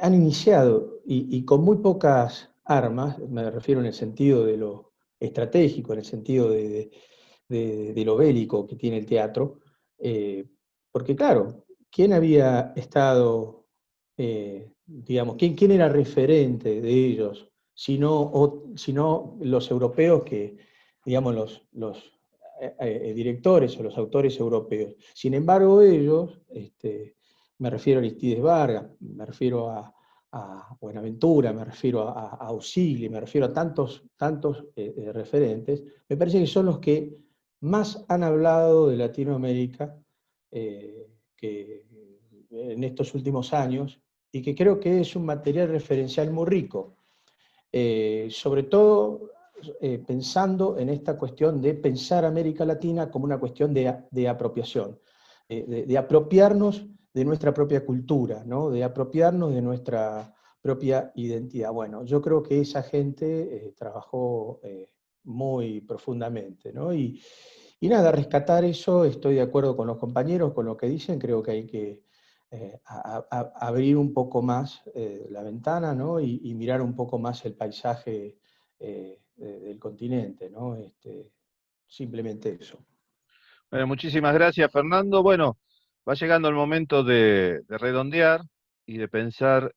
han iniciado, y con muy pocas armas, me refiero en el sentido de lo estratégico, en el sentido de lo bélico que tiene el teatro, porque claro, ¿quién había estado, digamos, quién era referente de ellos, sino los europeos que, digamos, los directores o los autores europeos? Sin embargo, ellos, me refiero a Aristides Vargas, me refiero a Buenaventura, me refiero a Auxili, me refiero a tantos referentes, me parece que son los que más han hablado de Latinoamérica que en estos últimos años, y que creo que es un material referencial muy rico, sobre todo pensando en esta cuestión de pensar América Latina como una cuestión de apropiación, de apropiarnos de nuestra propia cultura, ¿no? De apropiarnos de nuestra propia identidad. Bueno, yo creo que esa gente trabajó muy profundamente, ¿no? Y nada, rescatar eso, estoy de acuerdo con los compañeros, con lo que dicen, creo que hay que abrir un poco más la ventana, ¿no? Y mirar un poco más el paisaje del continente, ¿no? Simplemente eso. Bueno, muchísimas gracias, Fernando. Bueno, va llegando el momento de redondear y de pensar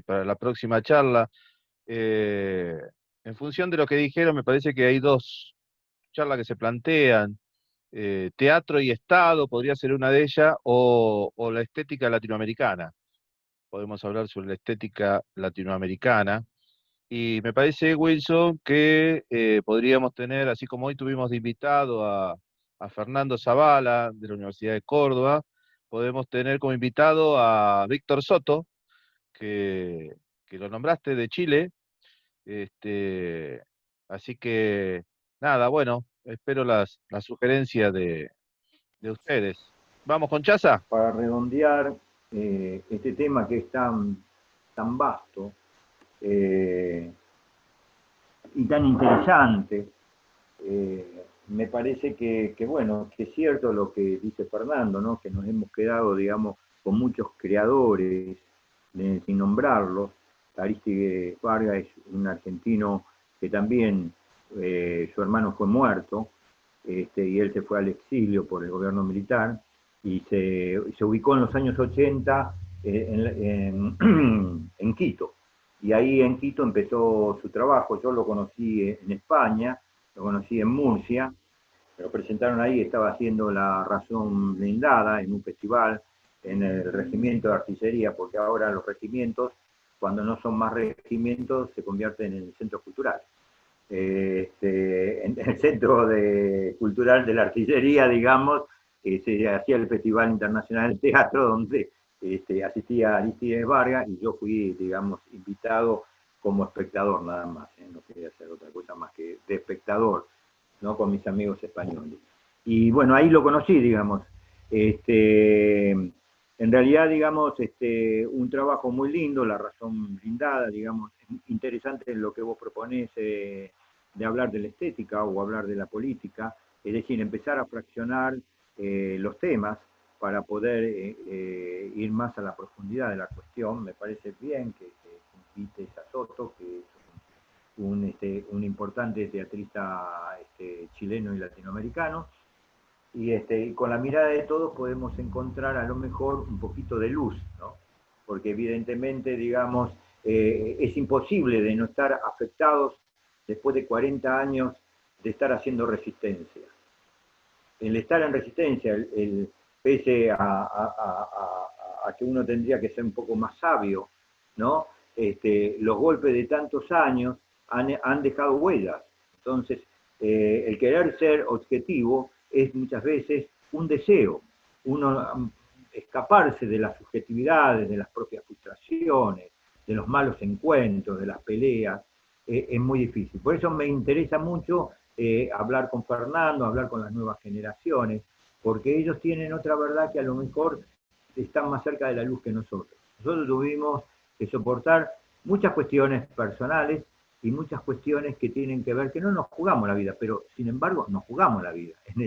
para la próxima charla. Eh, en función de lo que dijeron, me parece que hay dos charlas que se plantean. Teatro y Estado podría ser una de ellas, o la estética latinoamericana. Podemos hablar sobre la estética latinoamericana. Y me parece, Wilson, que podríamos tener, así como hoy tuvimos de invitado a Fernando Zavala, de la Universidad de Córdoba, podemos tener como invitado a Víctor Soto, que, que lo nombraste, de Chile. Este, así que, nada, bueno, espero las sugerencias de ustedes. ¿Vamos con Chaza? Para redondear este tema que es tan vasto y tan interesante, me parece bueno, que es cierto lo que dice Fernando, ¿no? Que nos hemos quedado, digamos, con muchos creadores, sin nombrarlos. Aristides Vargas es un argentino que también su hermano fue muerto, y él se fue al exilio por el gobierno militar, y se ubicó en los años 80 en Quito. Y ahí en Quito empezó su trabajo. Yo lo conocí en España, lo conocí en Murcia, me lo presentaron ahí, estaba haciendo La Razón Blindada en un festival en el regimiento de artillería, porque ahora los regimientos, cuando no son más regimientos, se convierten en centros culturales. En el centro cultural de la artillería, digamos, se hacía el Festival Internacional del Teatro, donde asistía Aristides Vargas, y yo fui, digamos, invitado como espectador nada más, no quería hacer otra cosa más que de espectador, ¿no? Con mis amigos españoles. Y bueno, ahí lo conocí, digamos. En realidad, digamos, un trabajo muy lindo, La Razón Blindada, digamos, interesante en lo que vos proponés de hablar de la estética o hablar de la política, es decir, empezar a fraccionar los temas para poder ir más a la profundidad de la cuestión. Me parece bien que invites a Soto, que es un importante teatrista chileno y latinoamericano, y con la mirada de todos podemos encontrar a lo mejor un poquito de luz, ¿no? Porque evidentemente, digamos, es imposible de no estar afectados después de 40 años de estar haciendo resistencia. El estar en resistencia, pese a que uno tendría que ser un poco más sabio, ¿no? Los golpes de tantos años han dejado huellas. Entonces, el querer ser objetivo es muchas veces un deseo. Uno escaparse de las subjetividades, de las propias frustraciones, de los malos encuentros, de las peleas, es muy difícil. Por eso me interesa mucho hablar con Fernando, hablar con las nuevas generaciones, porque ellos tienen otra verdad que a lo mejor están más cerca de la luz que nosotros. Nosotros tuvimos que soportar muchas cuestiones personales y muchas cuestiones que tienen que ver, que no nos jugamos la vida, pero sin embargo nos jugamos la vida, en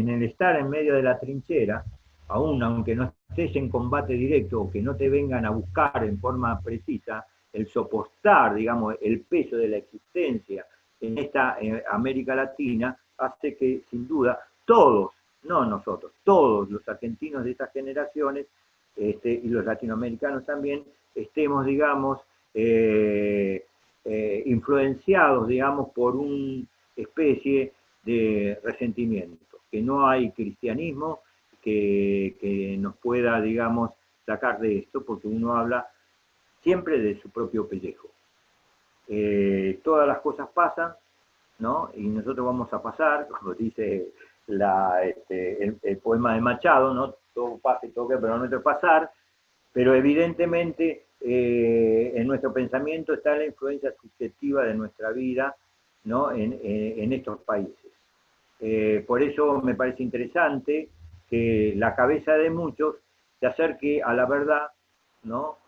el estar en medio de la trinchera, aunque no estés en combate directo o que no te vengan a buscar en forma precisa, el soportar, digamos, el peso de la existencia en esta América Latina hace que, sin duda, todos, no nosotros, todos los argentinos de estas generaciones y los latinoamericanos también, estemos, digamos, influenciados, digamos, por una especie de resentimiento, que no hay cristianismo que nos pueda, digamos, sacar de esto, porque uno habla siempre de su propio pellejo. Todas las cosas pasan, ¿no? Y nosotros vamos a pasar, como dice el poema de Machado, ¿no? Todo pasa y todo queda, pero no nuestro pasar, pero evidentemente en nuestro pensamiento está la influencia subjetiva de nuestra vida, ¿no? en estos países. Por eso me parece interesante que la cabeza de muchos se acerque a la verdad, ¿no?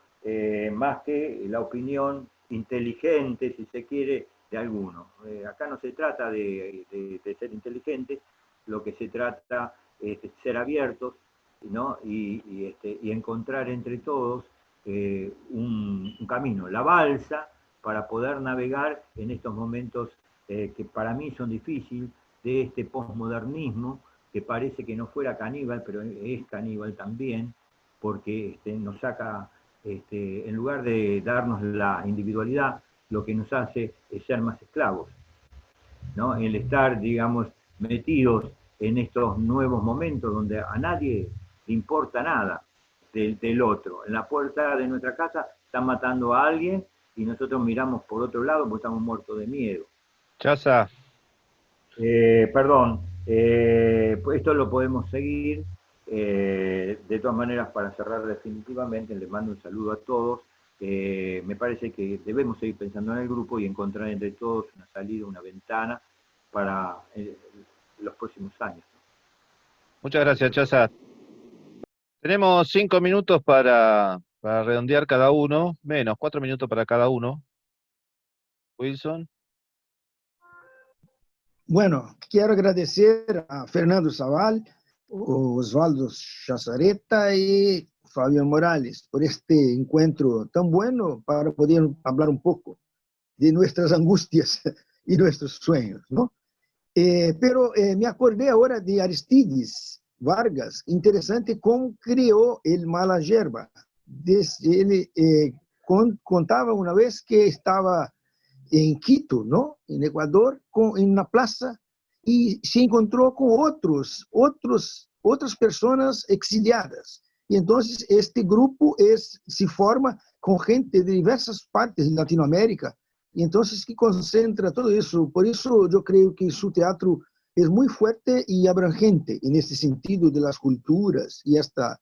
Más que la opinión inteligente, si se quiere, de algunos. Acá no se trata de ser inteligentes, lo que se trata es de ser abiertos, ¿no? y encontrar entre todos un camino, la balsa, para poder navegar en estos momentos que para mí son difíciles, de este posmodernismo, que parece que no fuera caníbal, pero es caníbal también, porque nos saca, en lugar de darnos la individualidad, lo que nos hace es ser más esclavos, ¿no? El estar, digamos, metidos en estos nuevos momentos donde a nadie le importa nada del otro. En la puerta de nuestra casa están matando a alguien y nosotros miramos por otro lado porque estamos muertos de miedo. Chaza. Perdón, pues esto lo podemos seguir. De todas maneras, para cerrar definitivamente, les mando un saludo a todos. Me parece que debemos seguir pensando en el grupo y encontrar entre todos una salida, una ventana para los próximos años. Muchas gracias, Chaza. Tenemos 5 minutos para redondear cada uno, menos 4 minutos para cada uno. Wilson. Bueno, quiero agradecer a Fernando Zaval, Osvaldo Chazareta y Fabián Morales por este encuentro tan bueno para poder hablar un poco de nuestras angustias y nuestros sueños, ¿no? Pero me acordé ahora de Aristides Vargas, interesante cómo creó el Mala Yerba. Él contaba una vez que estaba en Quito, ¿no? En Ecuador, en una plaza, y se encontró con otras personas exiliadas. Y entonces este grupo se forma con gente de diversas partes de Latinoamérica, y entonces que concentra todo eso. Por eso yo creo que su teatro es muy fuerte y abrangente en este sentido de las culturas y esta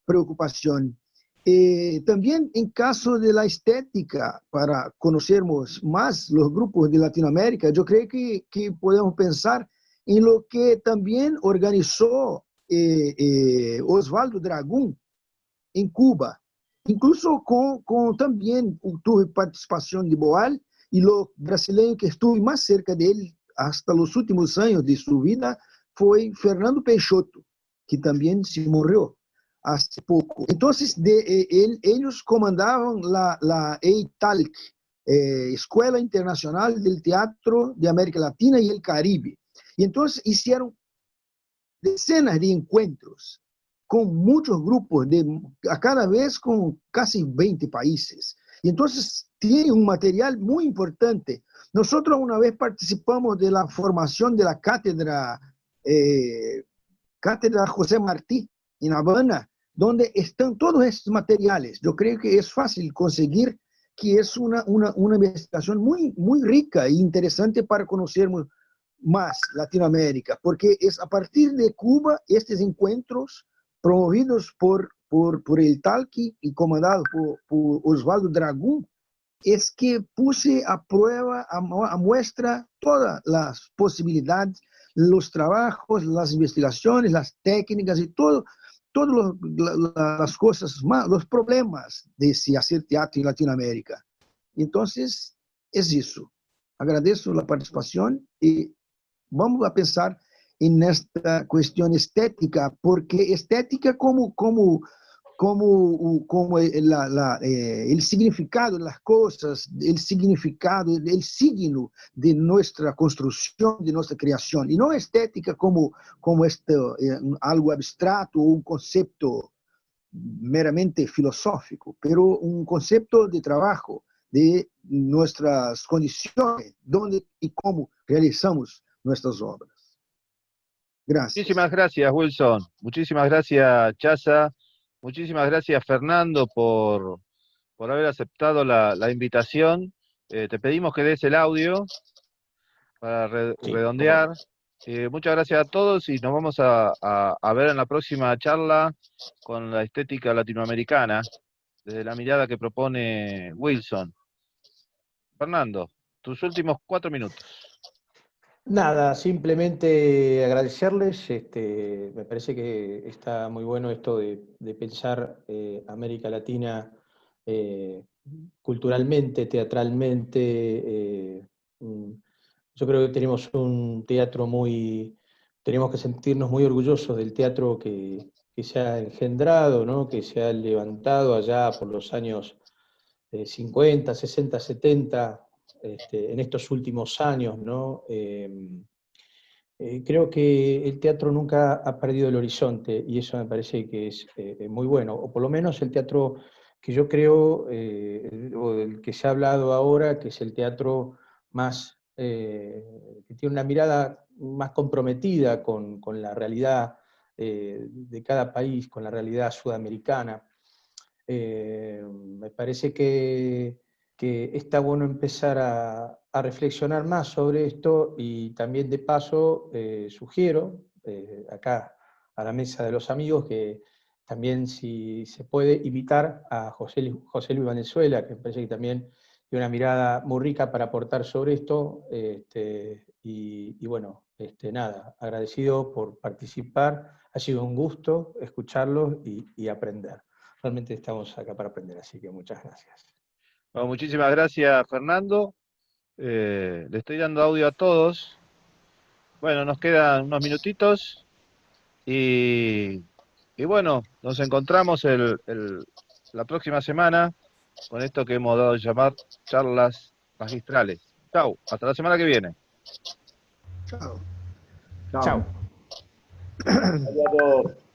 preocupación. También en caso de la estética, para conocermos más los grupos de Latinoamérica, yo creo que podemos pensar en lo que también organizó Osvaldo Dragón en Cuba, incluso también tuve participación de Boal, y lo brasileño que estuve más cerca de él hasta los últimos años de su vida fue Fernando Peixoto, que también se murió hace poco. Entonces, ellos comandaban la EITALC, Escuela Internacional del Teatro de América Latina y el Caribe. Y entonces hicieron decenas de encuentros con muchos grupos, a cada vez con casi 20 países. Y entonces tiene un material muy importante. Nosotros una vez participamos de la formación de la cátedra José Martí en Habana, donde están todos estos materiales. Yo creo que es fácil conseguir, que es una investigación muy, muy rica e interesante para conocer más Latinoamérica, porque es a partir de Cuba estos encuentros promovidos por el Talqui y comandado por Osvaldo Dragón, es que puse a prueba, a muestra todas las posibilidades, los trabajos, las investigaciones, las técnicas y todas las cosas, los problemas de si hacer teatro en Latinoamérica. Entonces, es eso. Agradezco la participación y vamos a pensar en esta cuestión estética, porque estética como el significado de las cosas, el significado, el signo de nuestra construcción, de nuestra creación, y no estética como algo abstracto o un concepto meramente filosófico, pero un concepto de trabajo, de nuestras condiciones, donde y cómo realizamos nuestras obras. Gracias. Muchísimas gracias, Wilson. Muchísimas gracias, Chaza. Muchísimas gracias, Fernando, por haber aceptado la invitación. Te pedimos que des el audio para redondear. Muchas gracias a todos y nos vamos a ver en la próxima charla con la estética latinoamericana, desde la mirada que propone Wilson. Fernando, tus últimos 4 minutos. Nada, simplemente agradecerles. Me parece que está muy bueno esto de pensar América Latina culturalmente, teatralmente. Yo creo que tenemos un teatro tenemos que sentirnos muy orgullosos del teatro que se ha engendrado, ¿no? Que se ha levantado allá por los años 50, 60, 70. En estos últimos años, ¿no? Creo que el teatro nunca ha perdido el horizonte y eso me parece que es muy bueno, o por lo menos el teatro que yo creo, o del que se ha hablado ahora, que es el teatro más, que tiene una mirada más comprometida con la realidad de cada país, con la realidad sudamericana. Me parece que está bueno empezar a reflexionar más sobre esto y también de paso sugiero acá a la mesa de los amigos que también si se puede invitar a José Luis Valenzuela, que me parece que también tiene una mirada muy rica para aportar sobre esto, y bueno, nada, agradecido por participar, ha sido un gusto escucharlos y aprender. Realmente estamos acá para aprender, así que muchas gracias. Bueno, muchísimas gracias, Fernando. Le estoy dando audio a todos. Bueno, nos quedan unos minutitos y bueno, nos encontramos la próxima semana con esto que hemos dado a llamar charlas magistrales. Chau, hasta la semana que viene. Chao. Chao. Chao. Adiós a todos.